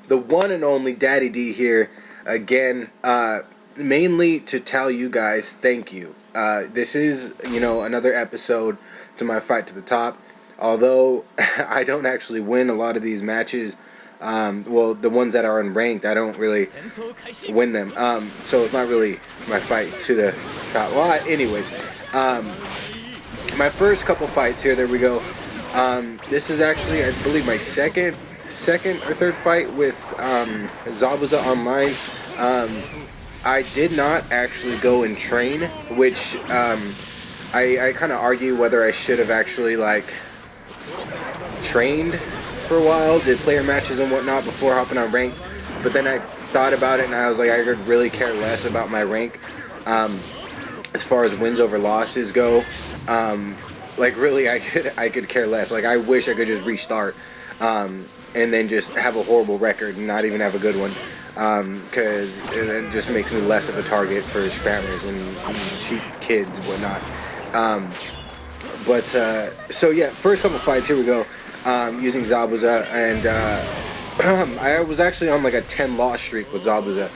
the one and only Daddy D here again, mainly to tell you guys thank you. This is, another episode to my fight to the top. Although I don't actually win a lot of these matches, well, the ones that are unranked, I don't really win them. So it's not really my fight to the top. Well, anyways, my first couple fights here, there we go. This is actually, I believe, my second or third fight with Zabuza Online. I did not actually go and train, which I kind of argue whether I should have actually trained for a while, did player matches and whatnot before hopping on rank. But then I thought about it and I was like, I could really care less about my rank as far as wins over losses go. Really, I could care less. I wish I could just restart and then just have a horrible record and not even have a good one, because it just makes me less of a target for spammers and cheap kids and whatnot. So yeah, first couple fights, here we go, using Zabuza, and I was actually on a 10 loss streak with Zabuza.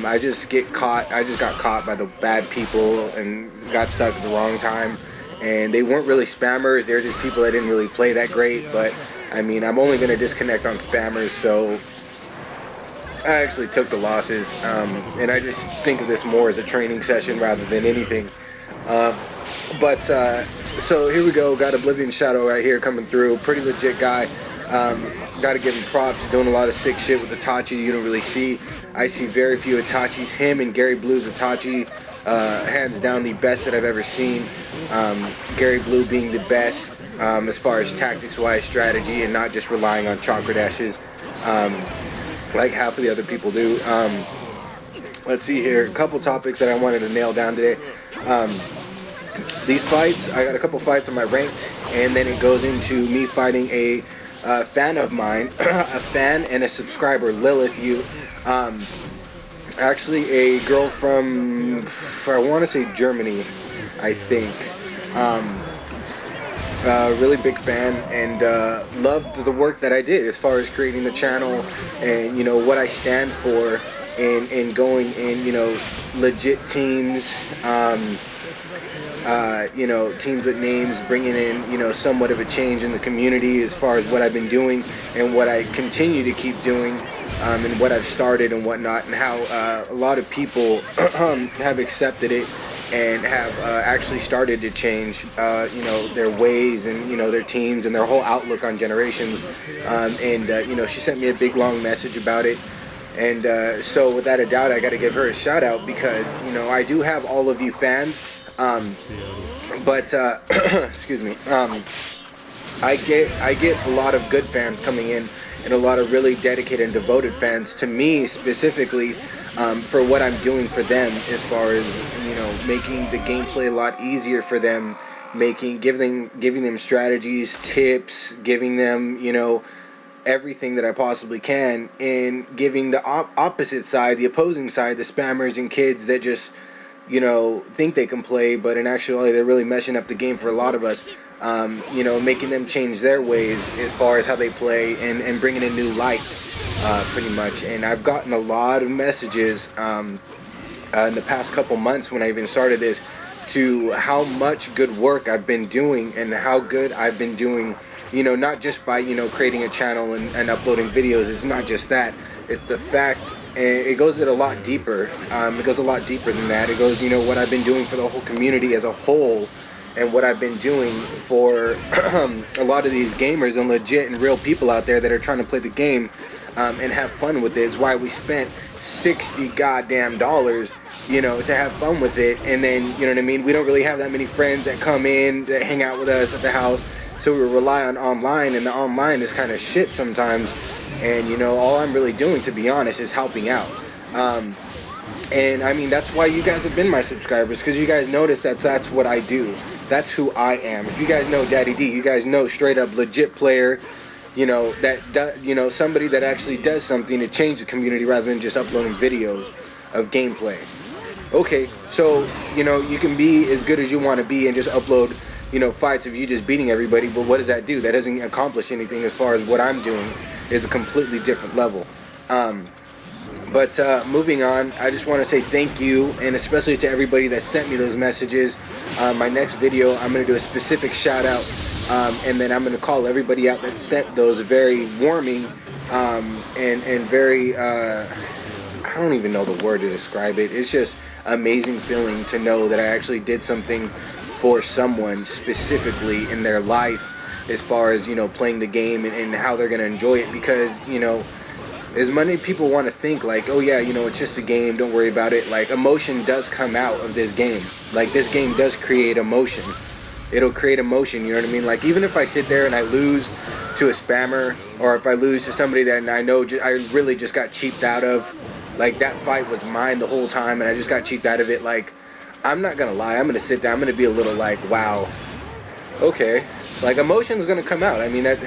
I just got caught by the bad people and got stuck at the wrong time. And they weren't really spammers, they're just people that didn't really play that great. But I mean, I'm only going to disconnect on spammers, so I actually took the losses. And I just think of this more as a training session rather than anything. So here we go, got Oblivion Shadow right here coming through, pretty legit guy. Got to give him props, he's doing a lot of sick shit with Itachi you don't really see. I see very few Itachis, him and Gary Blue's Itachi. Hands down the best that I've ever seen. Gary Blue being the best as far as tactics-wise strategy and not just relying on chakra dashes like half of the other people do. Let's see here, a couple topics that I wanted to nail down today. These fights, I got a couple fights on my ranked, and then it goes into me fighting a fan of mine, a fan and a subscriber, Lilith Yu. Actually, a girl from, I want to say Germany, I think. Really big fan, and loved the work that I did as far as creating the channel and, what I stand for, and going in, legit teams, teams with names, bringing in, somewhat of a change in the community as far as what I've been doing and what I continue to keep doing. And what I've started and whatnot, and how a lot of people have accepted it and have actually started to change, their ways and, their teams and their whole outlook on generations. She sent me a big long message about it. And so without a doubt, I got to give her a shout out because, I do have all of you fans. Excuse me. I get a lot of good fans coming in, and a lot of really dedicated and devoted fans to me specifically, for what I'm doing for them as far as, making the gameplay a lot easier for them, giving them strategies, tips, giving them, everything that I possibly can, and giving the opposite side, the opposing side, the spammers and kids that just, think they can play, but in actuality they're really messing up the game for a lot of us. Making them change their ways as far as how they play and bringing a new light, pretty much. And I've gotten a lot of messages in the past couple months when I even started this to how much good work I've been doing and how good I've been doing, not just by, creating a channel and uploading videos. It's not just that. It's the fact, and it goes a lot deeper. It goes a lot deeper than that. It goes, what I've been doing for the whole community as a whole, and what I've been doing for a lot of these gamers and legit and real people out there that are trying to play the game and have fun with it. It's why we spent $60 goddamn dollars, to have fun with it. And then, we don't really have that many friends that come in, that hang out with us at the house. So we rely on online, and the online is kind of shit sometimes. And, all I'm really doing, to be honest, is helping out. And I mean, that's why you guys have been my subscribers, because you guys notice that's what I do. That's who I am. If you guys know Daddy D, you guys know straight up legit player, somebody that actually does something to change the community rather than just uploading videos of gameplay. Okay, so, you can be as good as you want to be and just upload, fights of you just beating everybody, but what does that do? That doesn't accomplish anything as far as what I'm doing is a completely different level. But moving on, I just want to say thank you, and especially to everybody that sent me those messages. My next video, I'm going to do a specific shout out, and then I'm going to call everybody out that sent those very warming and very, I don't even know the word to describe it. It's just amazing feeling to know that I actually did something for someone specifically in their life, as far as, you know, playing the game and how they're going to enjoy it. Because, you know, as many people want to think like, oh yeah, you know, it's just a game, don't worry about it. Like, emotion does come out of this game. Like, this game does create emotion. It'll create emotion, you know what I mean? Like, even if I sit there and I lose to a spammer, or if I lose to somebody that I know I really just got cheaped out of, like, that fight was mine the whole time and I just got cheaped out of it, like, I'm not gonna lie, I'm gonna sit there, I'm gonna be a little like, wow, okay. Like, emotion's gonna come out. I mean, that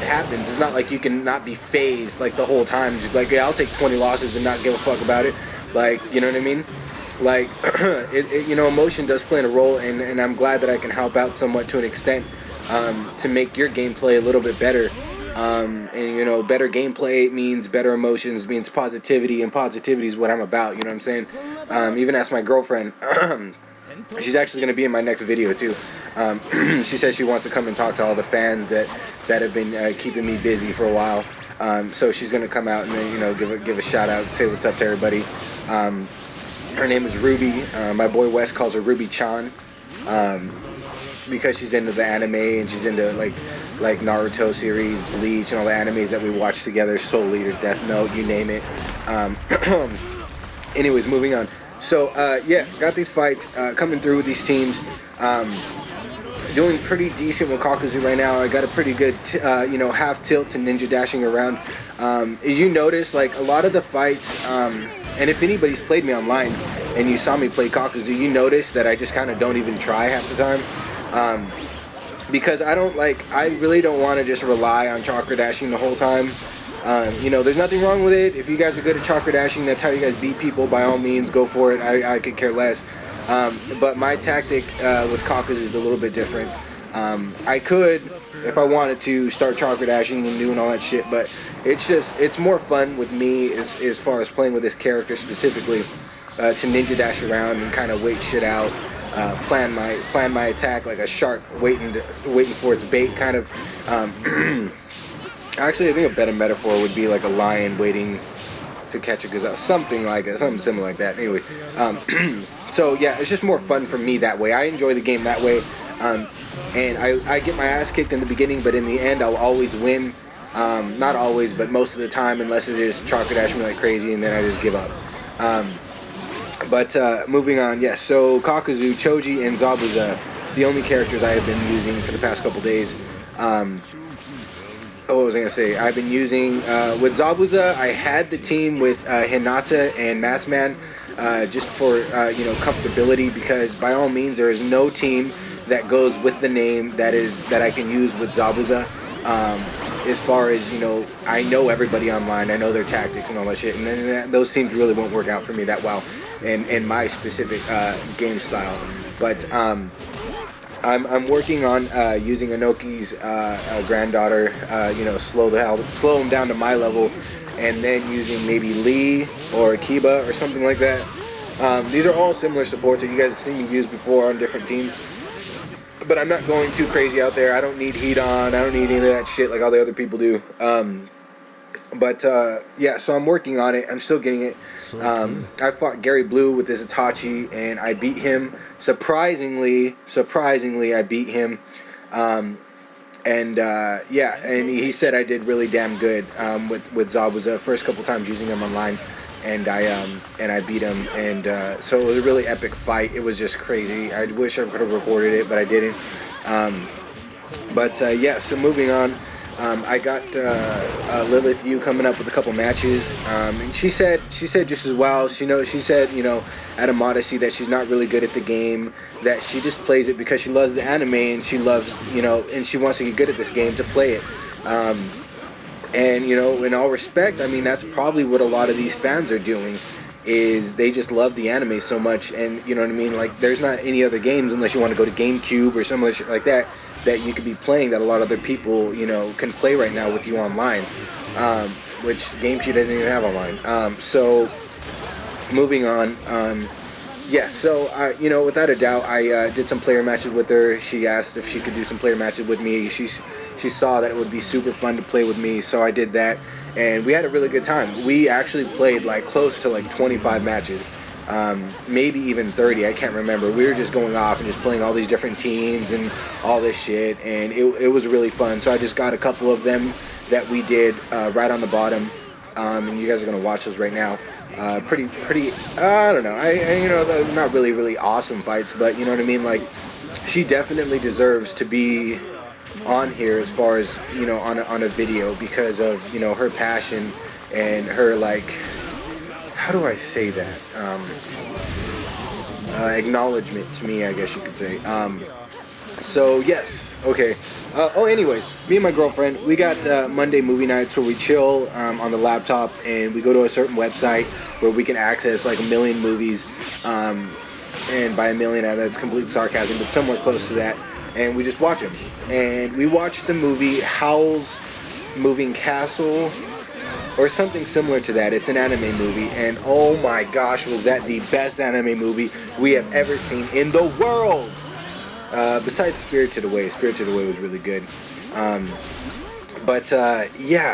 happens. It's not like you can not be phased like the whole time. Just like, yeah, I'll take 20 losses and not give a fuck about it. Like, you know what I mean? Like, you know, emotion does play a role, and I'm glad that I can help out somewhat to an extent, to make your gameplay a little bit better. And, you know, better gameplay means better emotions, means positivity, and positivity is what I'm about, you know what I'm saying? Even ask my girlfriend. She's actually going to be in my next video too. She says she wants to come and talk to all the fans that have been keeping me busy for a while. So she's going to come out and then, you know, give a shout out, say what's up to everybody. Her name is Ruby. My boy Wes calls her Ruby Chan, because she's into the anime and she's into like Naruto series, Bleach, and all the animes that we watch together, Soul Eater, Death Note, you name it. Anyways, moving on. So, yeah, got these fights, coming through with these teams, doing pretty decent with Kakuzu right now. I got a pretty good, you know, half tilt to ninja dashing around. As you notice, like, a lot of the fights, and if anybody's played me online and you saw me play Kakuzu, you notice that I just kind of don't even try half the time, because I really don't want to just rely on chakra dashing the whole time. You know, there's nothing wrong with it. If you guys are good at chakra dashing, that's how you guys beat people, by all means, go for it. I could care less. But my tactic with Kakuzu is a little bit different. I could, if I wanted to, start chakra dashing and doing all that shit, but it's more fun with me as far as playing with this character specifically, to ninja dash around and kind of wait shit out, plan my attack like a shark waiting for its bait, kind of. Actually, I think a better metaphor would be like a lion waiting to catch a gazelle, something similar like that. Anyway, so yeah, it's just more fun for me that way. I enjoy the game that way, and I get my ass kicked in the beginning, but in the end, I'll always win. Not always, but most of the time, unless it is chakra dash me like crazy, and then I just give up. But moving on, yes. So Kakuzu, Choji, and Zabuza, the only characters I have been using for the past couple days. What was I going to say? I've been using, with Zabuza, I had the team with Hinata and Maskman, just for, you know, comfortability, because by all means, there is no team that goes with the name that I can use with Zabuza. As far as, you know, I know everybody online, I know their tactics and all that shit, and then those teams really won't work out for me that well in my specific game style. But I'm working on using Inoki's granddaughter, you know, slow him down to my level, and then using maybe Lee or Kiba or something like that. These are all similar supports that you guys have seen me use before on different teams, but I'm not going too crazy out there. I don't need heat on. I don't need any of that shit like all the other people do. But yeah, so I'm working on it. I'm still getting it. I fought Gary Blue with his Itachi, and I beat him. Surprisingly, I beat him. Yeah, and he said I did really damn good with Zabuza. First couple times using him online, and I beat him. And so it was a really epic fight. It was just crazy. I wish I could have recorded it, but I didn't. Yeah, so moving on. I got Lilith Yu coming up with a couple matches, and she said just as well. She said, you know, out of modesty, that she's not really good at the game, that she just plays it because she loves the anime and she loves, you know, and she wants to get good at this game to play it. And, you know, in all respect, I mean, that's probably what a lot of these fans are doing. is they just love the anime so much, and you know what I mean. Like, there's not any other games unless you want to go to GameCube or some other shit like that you could be playing that a lot of other people, you know, can play right now with you online. Which GameCube doesn't even have online. So moving on. Yeah, so, you know, without a doubt, I did some player matches with her. She asked if she could do some player matches with me. She saw that it would be super fun to play with me, so I did that. And we had a really good time. We actually played, like, close to, like, 25 matches. Maybe even 30, I can't remember. We were just going off and just playing all these different teams and all this shit, and it was really fun. So I just got a couple of them that we did right on the bottom, and you guys are going to watch those right now. Pretty, I don't know, you know, they're not really awesome fights, but you know what I mean, like, she definitely deserves to be on here as far as, you know, on a video because of, you know, her passion and her, like, how do I say that, acknowledgement to me, I guess you could say. So yes, okay. Anyways, me and my girlfriend, we got Monday movie nights where we chill on the laptop, and we go to a certain website where we can access like 1 million movies, and by 1 million, that's complete sarcasm, but somewhere close to that, and we just watch them. And we watched the movie Howl's Moving Castle, or something similar to that. It's an anime movie, and oh my gosh, was that the best anime movie we have ever seen in the world! Besides Spirited Away. Spirited Away was really good. Yeah,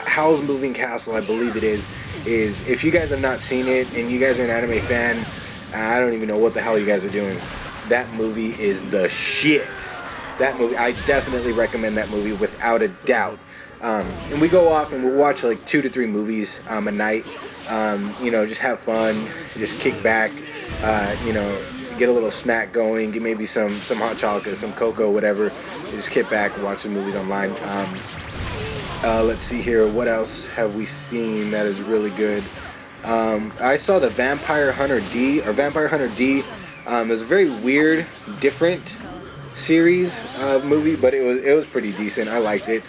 Howl's Moving Castle, I believe it is if you guys have not seen it and you guys are an anime fan, I don't even know what the hell you guys are doing. That movie is the shit. That movie, I definitely recommend that movie without a doubt. And we go off and we'll watch like 2 to 3 movies a night. You know, just have fun, just kick back, you know, get a little snack going, get maybe some hot chocolate, some cocoa, whatever. Just kick back and watch some movies online. Let's see here. What else have we seen that is really good? I saw the Vampire Hunter D. It was a very weird, different series movie, but it was pretty decent. I liked it.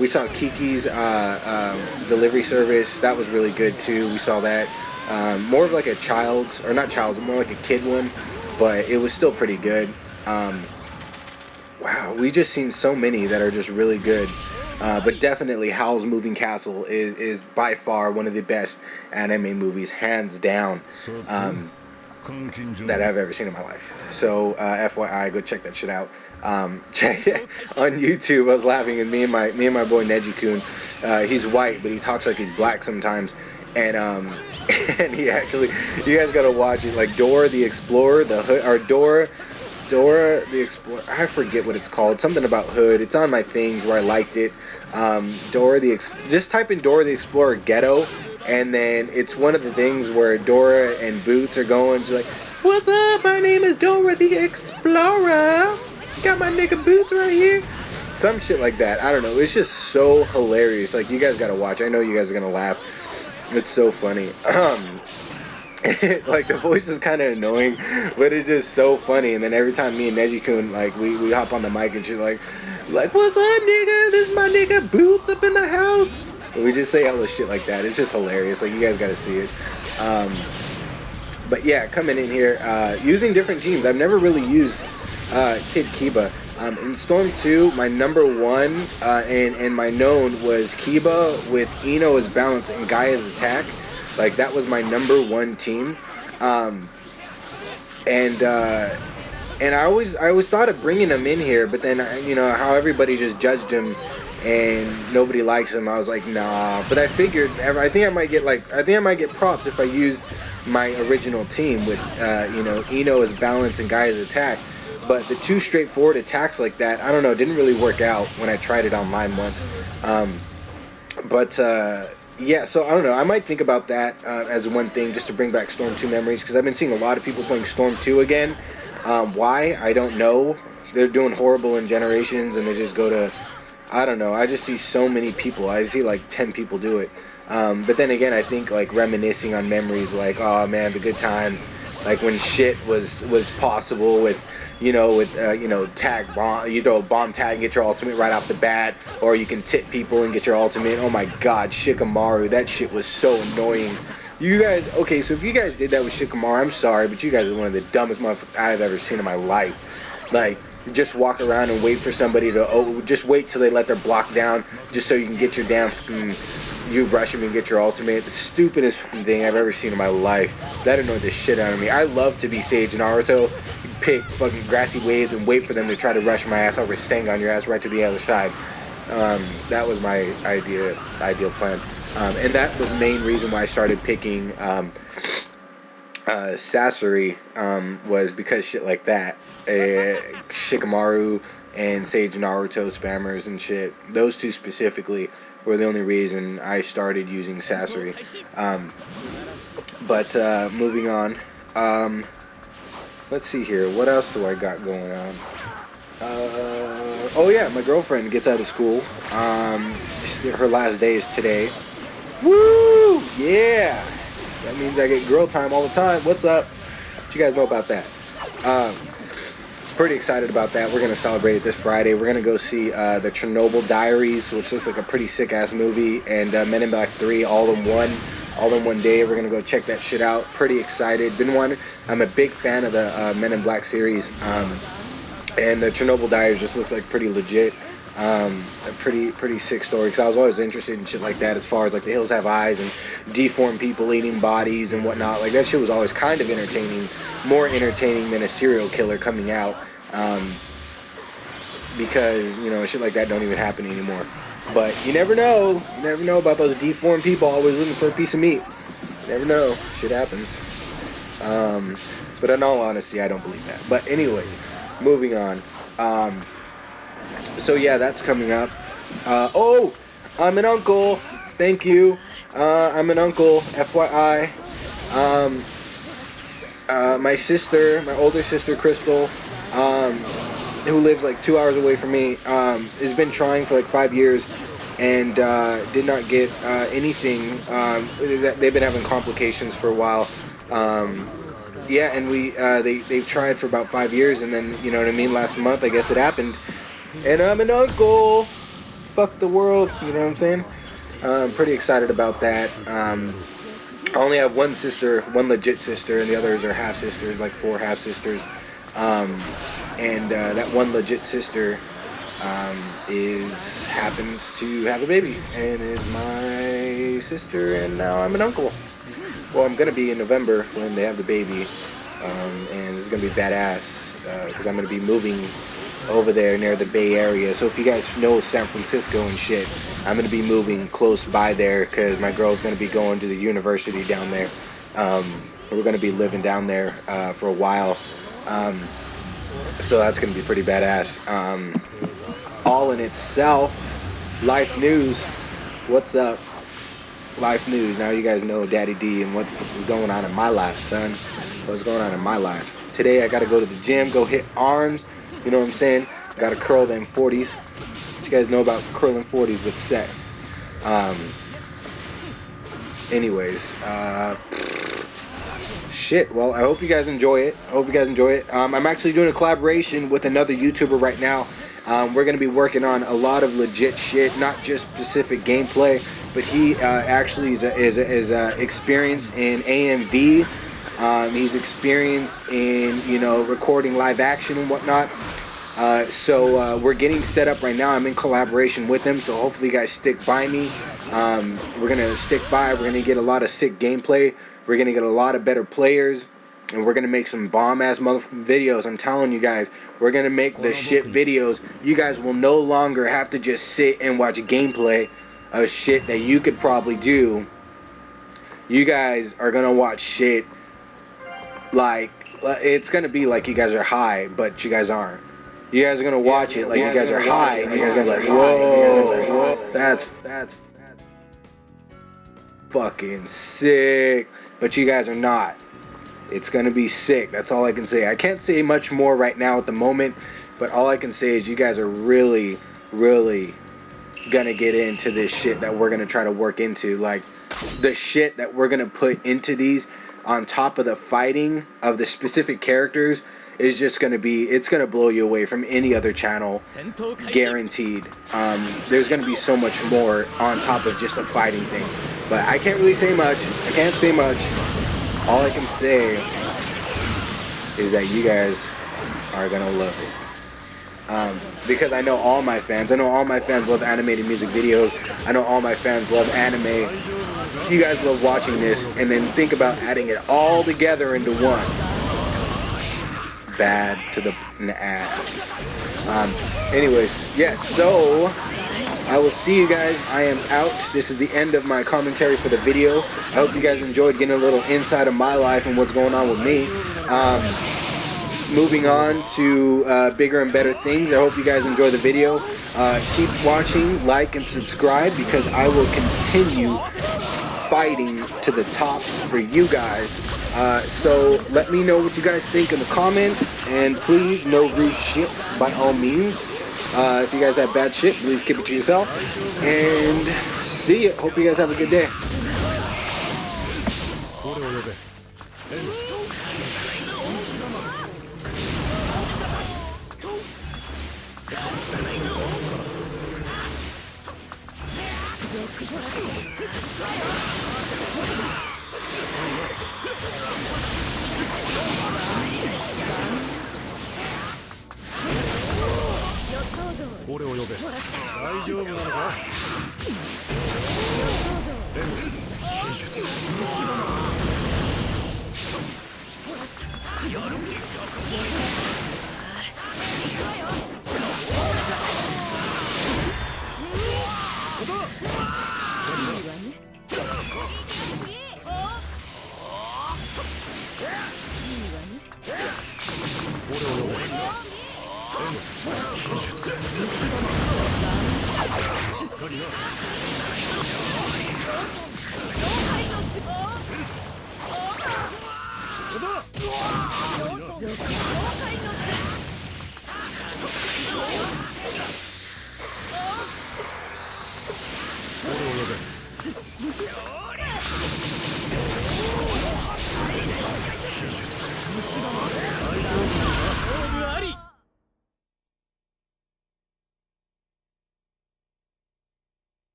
We saw Kiki's delivery service. That was really good too. We saw that. More of like a more like a kid one, but it was still pretty good. Wow, we just seen so many that are just really good. But definitely Howl's Moving Castle is by far one of the best anime movies, hands down, that I've ever seen in my life. So FYI, go check that shit out. Check it on YouTube. I was laughing, and me and my boy Neji-kun, he's white, but he talks like he's black sometimes, and and he actually, you guys gotta watch it, like Dora the Explorer, Dora the Explorer, I forget what it's called, something about Hood. It's on my things where I liked it. Just type in Dora the Explorer ghetto, and then it's one of the things where Dora and Boots are going, she's like, "What's up? My name is Dora the Explorer. Got my nigga Boots right here." Some shit like that. I don't know. It's just so hilarious. Like, you guys gotta watch. I know you guys are gonna laugh. It's so funny. Like, the voice is kind of annoying, but it's just so funny. And then every time me and Neji-kun, like, we hop on the mic and she's like, "What's up, nigga? This is my nigga Boots up in the house." And we just say all this shit like that. It's just hilarious. Like, you guys gotta see it. But yeah, coming in here, using different teams. I've never really used Kid Kiba. In Storm 2, my number one and my known was Kiba with Ino as balance and Gaia's attack. Like, that was my number one team. And I always thought of bringing him in here, but then, you know, how everybody just judged him and nobody likes him, I was like, nah. But I figured, I think I might get props if I used my original team with, you know, Ino as balance and Gaia's attack. But the two straightforward attacks like that, I don't know, didn't really work out when I tried it online once. Yeah, so I don't know. I might think about that as one thing, just to bring back Storm 2 memories, because I've been seeing a lot of people playing Storm 2 again. Why? I don't know. They're doing horrible in Generations, and they just go to, I don't know. I just see so many people. I see like 10 people do it. But then again, I think like reminiscing on memories, like, oh man, the good times, like when shit was possible with, you know, tag bomb, you throw a bomb tag and get your ultimate right off the bat, or you can tip people and get your ultimate. Oh my god, Shikamaru, that shit was so annoying. You guys, okay, so if you guys did that with Shikamaru, I'm sorry, but you guys are one of the dumbest motherfuckers I've ever seen in my life. Like, just walk around and wait for somebody to, just wait till they let their block down, just so you can get your damn, you rush them and get your ultimate. The stupidest thing I've ever seen in my life. That annoyed the shit out of me. I love to be Sage and Naruto, pick fucking grassy waves and wait for them to try to rush my ass over, Sengon your ass right to the other side. That was my ideal plan. And that was the main reason why I started picking Sasori, was because shit like that. Shikamaru and Sage Naruto spammers and shit. Those two specifically were the only reason I started using Sasori. But moving on. Let's see here. What else do I got going on? Oh yeah, my girlfriend gets out of school. Her last day is today. Woo! Yeah! That means I get girl time all the time. What's up? What you guys know about that? Pretty excited about that. We're going to celebrate it this Friday. We're going to go see the Chernobyl Diaries, which looks like a pretty sick-ass movie, and Men in Black 3 all in one day. We're going to go check that shit out. Pretty excited. I'm a big fan of the Men in Black series, and the Chernobyl Diaries just looks like pretty legit. A pretty sick story, because I was always interested in shit like that, as far as like The Hills Have Eyes and deformed people eating bodies and whatnot. Like, that shit was always kind of entertaining, more entertaining than a serial killer coming out, because, you know, shit like that don't even happen anymore. But you never know about those deformed people always looking for a piece of meat. You never know, shit happens. But in all honesty, I don't believe that. But anyways, moving on. So yeah, that's coming up. Oh, I'm an uncle. Thank you. I'm an uncle. FYI. My sister, my older sister Crystal, who lives like 2 hours away from me, has been trying for like 5 years and did not get anything. They've been having complications for a while. Yeah, and they've tried for about 5 years, and then, you know what I mean, last month I guess it happened. And I'm an uncle. Fuck the world, you know what I'm saying? I'm pretty excited about that. I only have one sister, one legit sister, and the others are half sisters, like 4 half sisters. And that one legit sister happens to have a baby, and is my sister, and now I'm an uncle. Well, I'm gonna be in November when they have the baby, and it's gonna be badass, because I'm gonna be moving over there near the Bay Area. So if you guys know San Francisco and shit, I'm gonna be moving close by there, because my girl's gonna be going to the university down there. We're gonna be living down there for a while, so that's gonna be pretty badass. All in itself, life news. What's up? Life news. Now you guys know Daddy D and what the fuck is going on in my life, son. What's going on in my life? Today I gotta go to the gym, go hit arms. You know what I'm saying? Gotta curl them 40s. What you guys know about curling 40s with sex? Anyways, shit. Well, I hope you guys enjoy it. I'm actually doing a collaboration with another YouTuber right now. We're gonna be working on a lot of legit shit, not just specific gameplay, but he actually is experienced in AMV. He's experienced in, you know, recording live action and whatnot. So we're getting set up right now. I'm in collaboration with him, so hopefully you guys stick by me. We're gonna stick by. We're gonna get a lot of sick gameplay. We're gonna get a lot of better players, and we're gonna make some bomb-ass motherfucking videos. I'm telling you guys, we're gonna make the shit videos. You guys will no longer have to just sit and watch gameplay of shit that you could probably do. You guys are gonna watch shit like, it's gonna be like you guys are high, but you guys aren't. You guys are gonna watch it like you guys are high, and you guys are like, whoa, that's fucking sick, but you guys are not. It's gonna be sick. That's all I can say. I can't say much more right now at the moment, but all I can say is you guys are really, really gonna get into this shit that we're gonna try to work into. Like, the shit that we're gonna put into these on top of the fighting of the specific characters is just gonna be, it's gonna blow you away from any other channel, guaranteed. There's gonna be so much more on top of just a fighting thing. But I can't really say much. I can't say much. All I can say is that you guys are gonna love it. Because I know all my fans. I know all my fans love animated music videos. I know all my fans love anime. You guys love watching this, and then think about adding it all together into one. Bad to the ass. Anyways, yes, so I will see you guys. I am out. This is the end of my commentary for the video. I hope you guys enjoyed getting a little insight of my life and what's going on with me. Moving on to bigger and better things. I hope you guys enjoy the video. Keep watching, like, and subscribe, because I will continue fighting to the top for you guys. So let me know what you guys think in the comments, and please, no rude shit by all means. If you guys have bad shit, please keep it to yourself. And see ya. Hope you guys have a good day.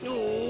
Oh!